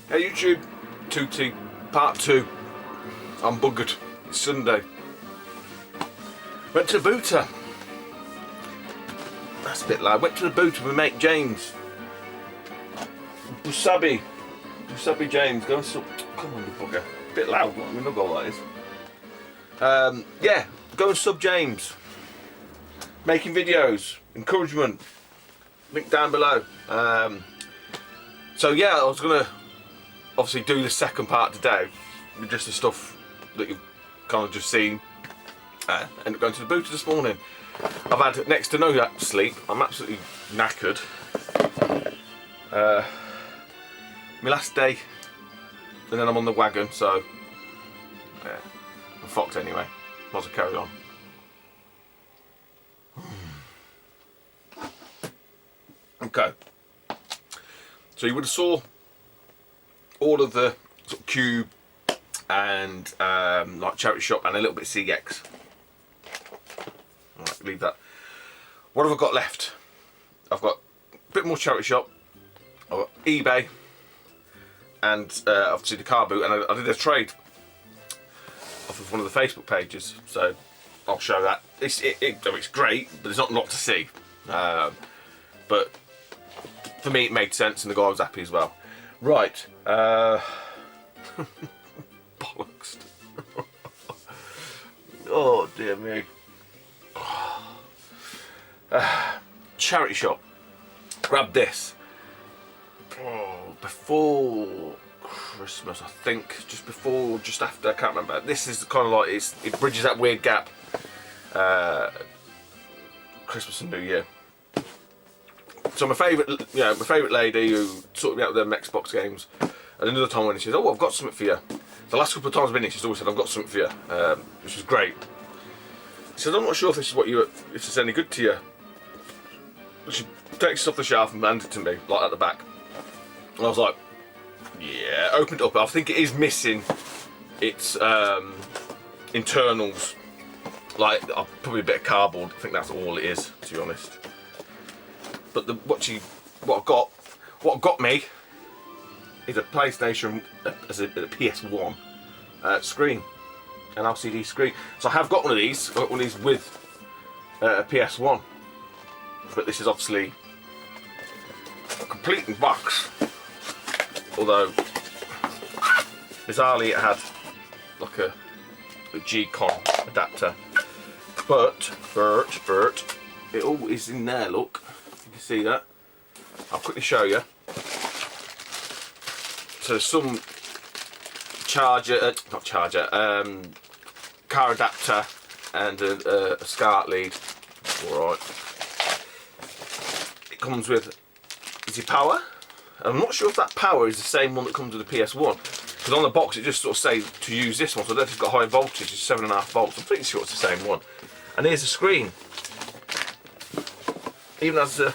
Hey YouTube, 2T part 2. I'm buggered. It's Sunday. Went to the booter. That's a bit loud. Went to the booter with mate James. Busabi James. Go and sub. Come on, you bugger. A bit loud. What my nuggle that is. Yeah, go and sub James. Making videos. Encouragement. Link down below. So yeah, I was gonna obviously do the second part today with just the stuff that you've kind of just seen. Ended up going to the booter this morning. I've had next to no sleep. I'm absolutely knackered. My last day, and then I'm on the wagon, so yeah, I'm fucked anyway. Might as well carry on. Okay, so you would have saw all of the sort of cube and like charity shop and a little bit of CX. Right, leave that. What have I got left? I've got a bit more charity shop. I've got eBay and obviously the car boot, and I did a trade off of one of the Facebook pages, so I'll show that. It's great, but there's not a lot to see. But for me, it made sense, and the guy was happy as well. Right. Bollocks. Oh dear me. Charity shop. Grab this. Oh, before Christmas, I think. Just before or just after, I can't remember. This is kind of like, it bridges that weird gap. Christmas and New Year. So my favourite lady who sorted me out with them Xbox games, and another time when she says, "Oh, I've got something for you." The last couple of times I've been here, she's always said, "I've got something for you," which was great. She said, "I'm not sure if this is if it's any good to you." She takes it off the shelf and handed it to me, like at the back. And I was like, "Yeah." Opened it up. I think it is missing its internals, like probably a bit of cardboard. I think that's all it is, to be honest. But what got me is a PlayStation, as a PS1 screen, an LCD screen. So I have got one of these. I've got one of these with a PS1, but this is obviously a complete box. Although bizarrely it had like a G-Con adapter, but it all is in there. Look. You see that? I'll quickly show you. So some car adapter and a SCART lead. Alright. It comes with easy power. I'm not sure if that power is the same one that comes with the PS1. Because on the box it just sort of says to use this one, so I don't know if it's got high voltage, it's 7.5 volts. I'm pretty sure it's the same one. And here's the screen. Even as the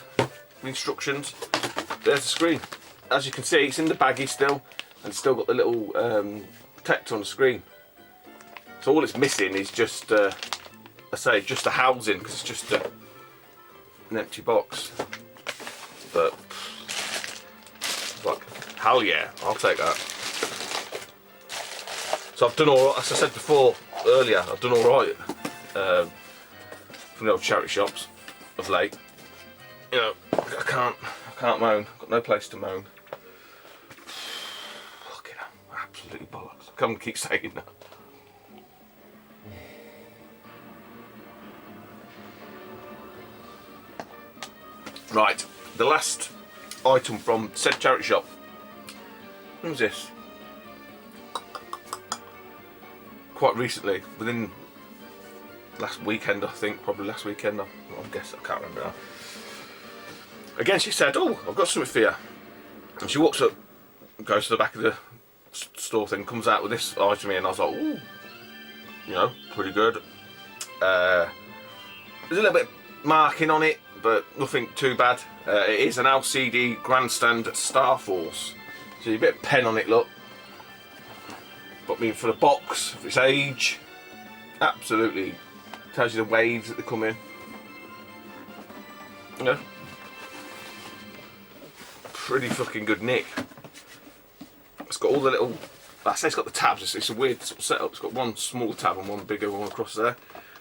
instructions, there's the screen. As you can see, it's in the baggie still, and it's still got the little protector on the screen. So all it's missing is just, just a housing, because it's just an empty box. But like, hell yeah, I'll take that. So I've done all right, as I said before earlier, I've done all right from the old charity shops of late. You know, I can't moan. I've got no place to moan. Fucking hell, absolutely bollocks. I can't keep saying that. Right, the last item from said charity shop. When was this? Quite recently, within last weekend, I think. Probably last weekend. I guess, I can't remember now. Again, she said, "Oh, I've got something for you." And she walks up, goes to the back of the store thing, comes out with this item to me, and I was like, "Ooh, you know, pretty good." There's a little bit of marking on it, but nothing too bad. It is an LCD Grandstand Star Force. So a bit of pen on it, look. But I mean, for the box, for its age, absolutely tells you the waves that they come in. You know, pretty fucking good nick. got all the little, I say it's got the tabs, it's a weird sort of setup. It's got one small tab and one bigger one across there.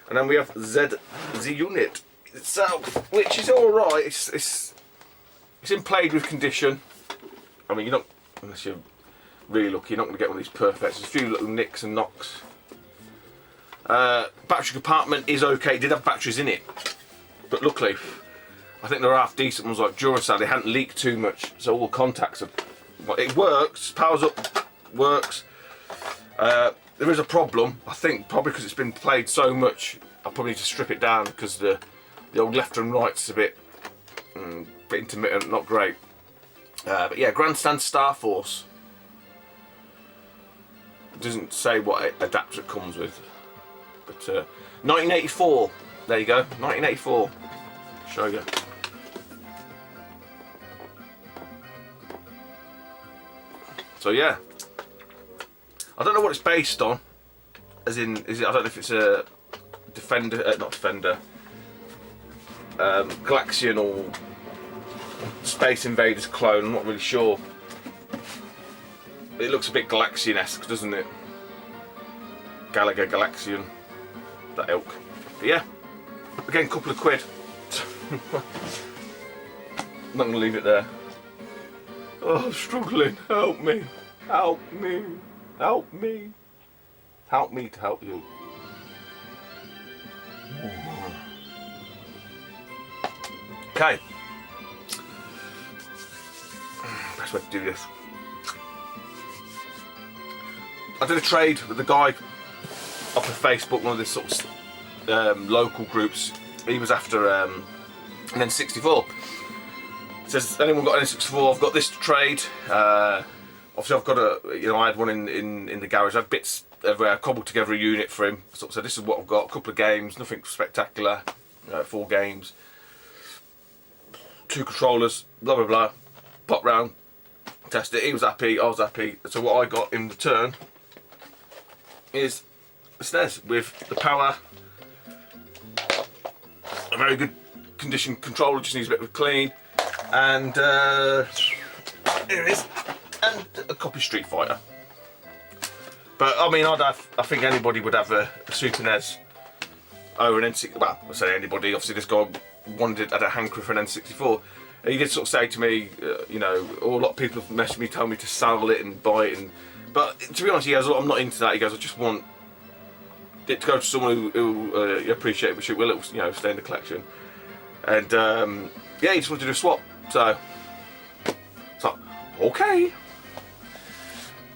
And then we have the unit itself, which is alright. It's in played with condition. I mean, you're not, unless you're really lucky, you're not going to get one of these perfects. There's a few little nicks and knocks. Battery compartment is okay. It did have batteries in it, but luckily I think they're half decent ones like Duracell. They hadn't leaked too much, so all the contacts are, well, it works, powers up, works. There is a problem, I think, probably because it's been played so much. I probably need to strip it down because the old left and right's a bit intermittent, not great. But yeah, Grandstand Star Force. Doesn't say what adapter it comes with. But 1984, there you go, 1984. Show you. So yeah, I don't know what it's based on. As in, I don't know if it's a Defender, not Defender, Galaxian or Space Invaders clone. I'm not really sure. It looks a bit Galaxian-esque, doesn't it? Galaga, Galaxian, that ilk. But yeah, again, couple of quid. I'm not going to leave it there. Oh, I'm struggling. Help me. Help me. Help me. Help me to help you. Okay. Best way to do this. I did a trade with the guy off of Facebook, one of the sort of local groups. He was after an N64. Says, anyone got an N64? I've got this to trade. Obviously, I've got I had one in the garage. I had bits everywhere. I cobbled together a unit for him. Sort of said, this is what I've got. A couple of games, nothing spectacular. 4 games, 2 controllers, blah blah blah. Pop round, test it. He was happy. I was happy. So what I got in return is a SNES with the power, a very good condition controller, just needs a bit of a clean, and here it is, and a copy Street Fighter. But I mean, I think anybody would have a Super NES over an N64. Well, I say anybody. Obviously, this guy had a hankering for an N64. He did sort of say to me, a lot of people have messaged me, told me to sell it and buy it, but to be honest, he goes, I'm not into that. He goes, I just want it to go to someone who appreciate it, which it will, stay in the collection. And yeah, he just wanted to do a swap. So okay.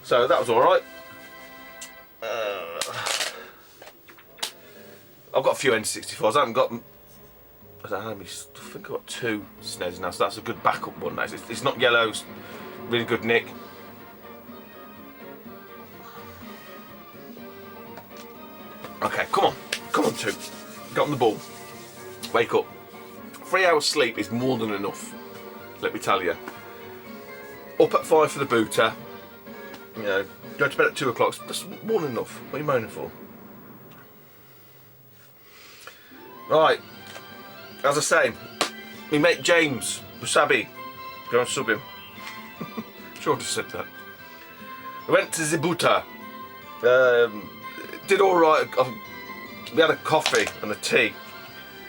So that was all right. I've got a few N64s. I haven't got. I think I've got 2 SNES now, so that's a good backup one. It's not yellow. It's really good nick. Okay, come on 2. Get on the ball. Wake up. 3 hours sleep is more than enough, let me tell you. Up at 5 for the booter. Go to bed at 2 o'clock. That's more than enough. What are you moaning for? Right. As I say, my mate James Wasabi, go and sub him. Sure I just said that. I went to Zibuta. Did alright. We had a coffee and a tea.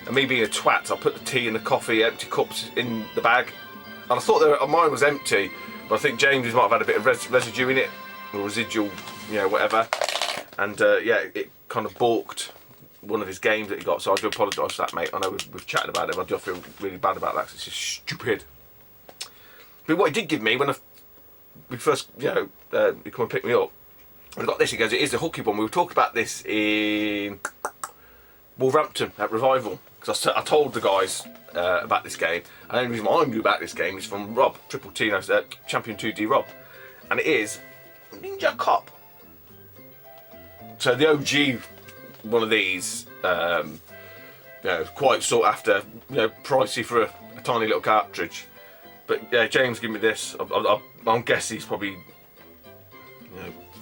And me being a twat, I put the tea and the coffee, empty cups in the bag. And I thought mine was empty, but I think James's might have had a bit of residue in it, or residual, whatever. And yeah, it kind of balked one of his games that he got, so I do apologise for that, mate. I know we've chatted about it, but I do feel really bad about that, because it's just stupid. But what he did give me, when we first, he come and pick me up, I got this. He goes, it is the hooky one. We were talking about this in Wolverhampton at Revival, because I told the guys about this game, and the only reason I knew about this game is from Rob, Triple T, Champion 2D Rob, and it is Ninja Cop. So the OG one of these, quite sought after, pricey for a tiny little cartridge. But yeah, James gave me this. I'm guessing he's probably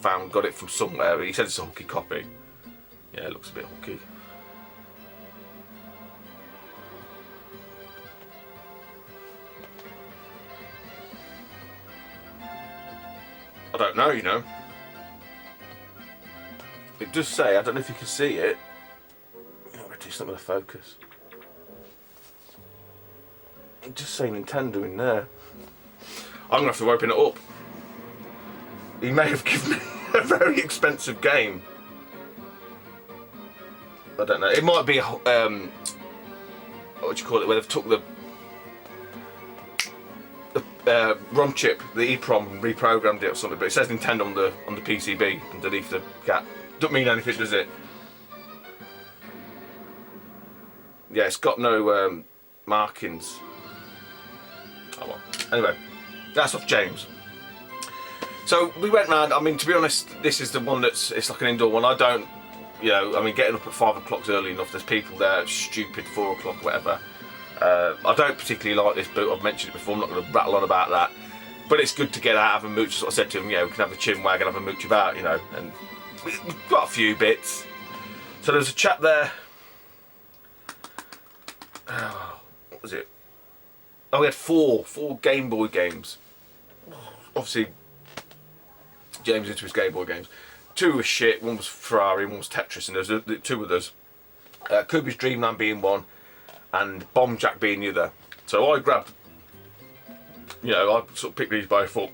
got it from somewhere. He said it's a hooky copy. Yeah, it looks a bit hooky. I don't know, you know. It does say, I don't know if you can see it. Oh, I do something with the focus. It does say Nintendo in there. I'm gonna have to open it up. He may have given me a very expensive game. I don't know. It might be what do you call it? Where they've took the ROM chip, the EEPROM, and reprogrammed it or something. But it says Nintendo on the PCB underneath the cap. Doesn't mean anything, does it? Yeah, it's got no markings. Oh well. Anyway, that's off James. So we went round. I mean, to be honest, this is the one it's like an indoor one. I don't, you know, I mean, getting up at 5 o'clock's early enough. There's people there stupid 4 o'clock, whatever. I don't particularly like this boot. I've mentioned it before. I'm not going to rattle on about that. But it's good to get out, have a mooch. Sort of said to him, yeah, we can have a chin wag and have a mooch about, you know. And we've got a few bits. So there's a chap there. Oh, what was it? Oh, we had four Game Boy games. Obviously, James into his Game Boy games. 2 were shit, 1 was Ferrari, 1 was Tetris, and there's 2 others. Kirby's Dream Land being 1, and Bomb Jack being the other. So I grabbed, you know, I sort of picked these both up,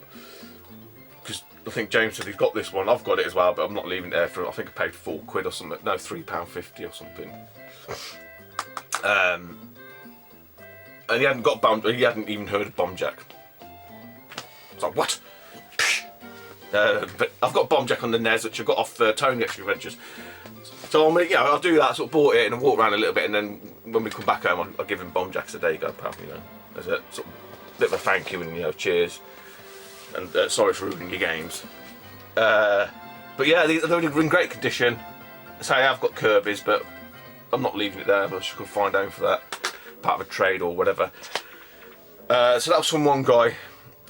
because I think James said he's got this one. I've got it as well, but I'm not leaving it there for, I think I paid £4 or something, no, £3.50 or something. And he hadn't got he hadn't even heard of Bomb Jack. It's like, what? But I've got Bomb Jack on the NES, which I got off Tony Extra Adventures. So I'm, you know, I'll do that. Sort of bought it and I walk around a little bit, and then when we come back home, I'll give him Bomb Jack. So there you go, pal. You know, as a sort of bit of a thank you and, you know, cheers, and sorry for ruining your games. But yeah, they're in great condition. Say I've got Kirby's, but I'm not leaving it there. But I should find home for that, part of a trade or whatever. So that was from one guy.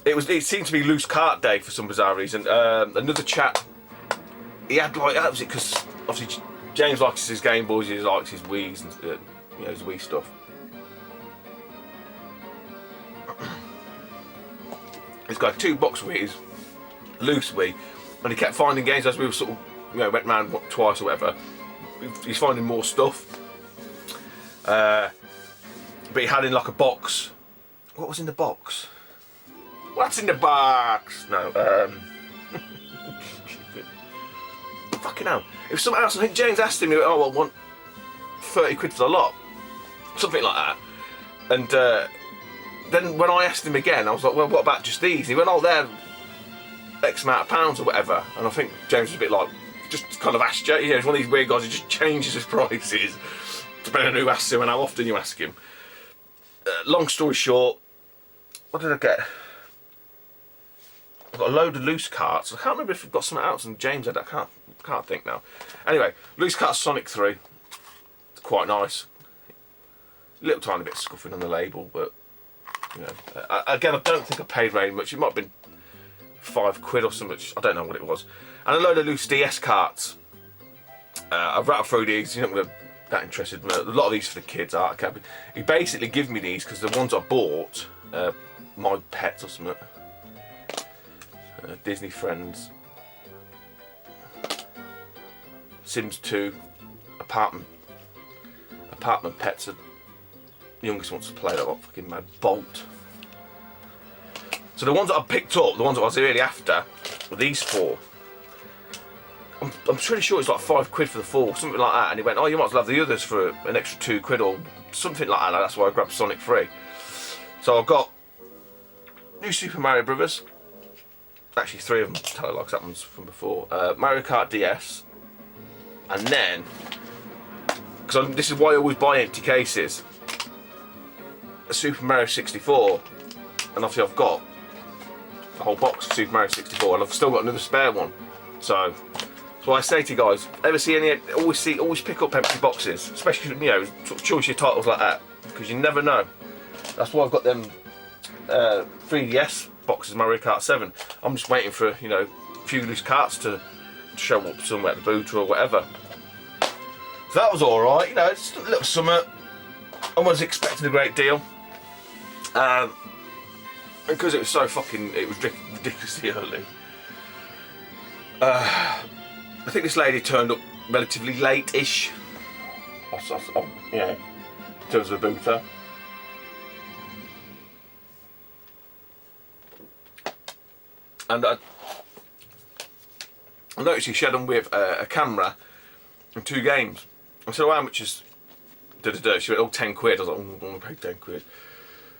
It seemed to be loose cart day for some bizarre reason. Another chap, he had like, that was it, because obviously James likes his Game Boys, he likes his Wii's and you know, his Wii stuff. He's got 2 box Wii's, loose Wii, and he kept finding games as we were sort of, you know, went round twice or whatever. He's finding more stuff. But he had in like a box. What was in the box? What's in the box? No, fucking hell. It was something else. I think James asked him, oh, I want 30 quid for the lot. Something like that. And then when I asked him again, I was like, well, what about just these? He went, oh, they're X amount of pounds or whatever. And I think James was a bit like, just kind of asked, you know, he's one of these weird guys who just changes his prices, depending on who asks him and how often you ask him. Long story short, what did I get? I've got a load of loose carts. I can't remember if I've got something else, and James had. I can't think now. Anyway, loose carts Sonic 3. It's quite nice. A little tiny bit of scuffing on the label, but you know. Again, I don't think I paid very much. It might have been £5 or something. I don't know what it was. And a load of loose DS carts. I've rattled through these. You're not going to that interested. A lot of these for the kids. He basically gave me these because the ones I bought, my pets or something. Disney Friends, Sims 2, Apartment Pets. The youngest wants to play that, what fucking mad. Bolt. So the ones that I picked up, the ones that I was really after, were these 4. I'm pretty sure it's like £5 for the 4, something like that. And he went, oh, you might as well have the others for an extra £2 or something like that. That's why I grabbed Sonic 3. So I've got New Super Mario Brothers. Actually 3 of them, Telelogs, that one's from before. Mario Kart DS, and then, because this is why I always buy empty cases, a Super Mario 64, and obviously I've got a whole box of Super Mario 64, and I've still got another spare one. So that's why I say to you guys, ever see any, always pick up empty boxes, especially, you know, sort of choose your titles like that, because you never know. That's why I've got them 3DS boxes, Mario Kart 7. I'm just waiting for, you know, a few loose carts to show up somewhere at the boot or whatever. So that was alright, you know, it's a little summer. I wasn't expecting a great deal. Because it was so fucking, it was ridiculously early. I think this lady turned up relatively late-ish, you know, in terms of the booter. And I noticed she had them with a camera and 2 games. I said, well, how much is da-da-da? She went, oh, 10 quid. I was like, oh, I'm going to pay 10 quid.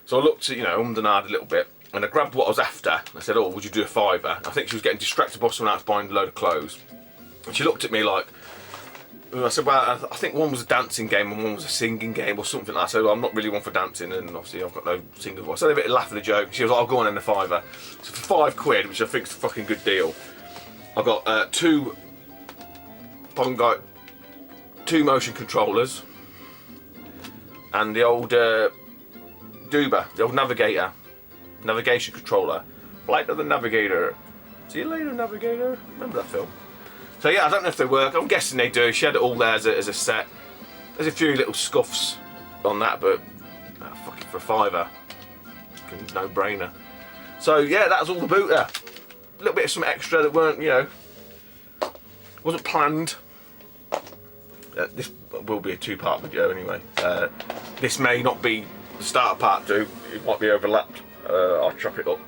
So I looked at, you know, ummed and ahed a little bit, and I grabbed what I was after. I said, oh, would you do a fiver? I think she was getting distracted by someone else buying a load of clothes. And she looked at me like, I said, well, I think one was a dancing game and one was a singing game or something like that. I said, well, I'm not really one for dancing, and obviously I've got no singing voice. So I had a bit of laugh at the joke. She was like, I'll go on in the fiver. So for 5 quid, which I think is a fucking good deal, I got 2 motion controllers and the old Duba, the old navigation controller. Flight of the Navigator. See you later, Navigator. Remember that film? So yeah, I don't know if they work. I'm guessing they do. She had it all there as a set. There's a few little scuffs on that, but fucking for a fiver, no brainer. So yeah, that was all the booter. A little bit of some extra that weren't, you know, wasn't planned. This will be a 2-part video anyway. This may not be the start of part 2. It might be overlapped. I'll chop it up.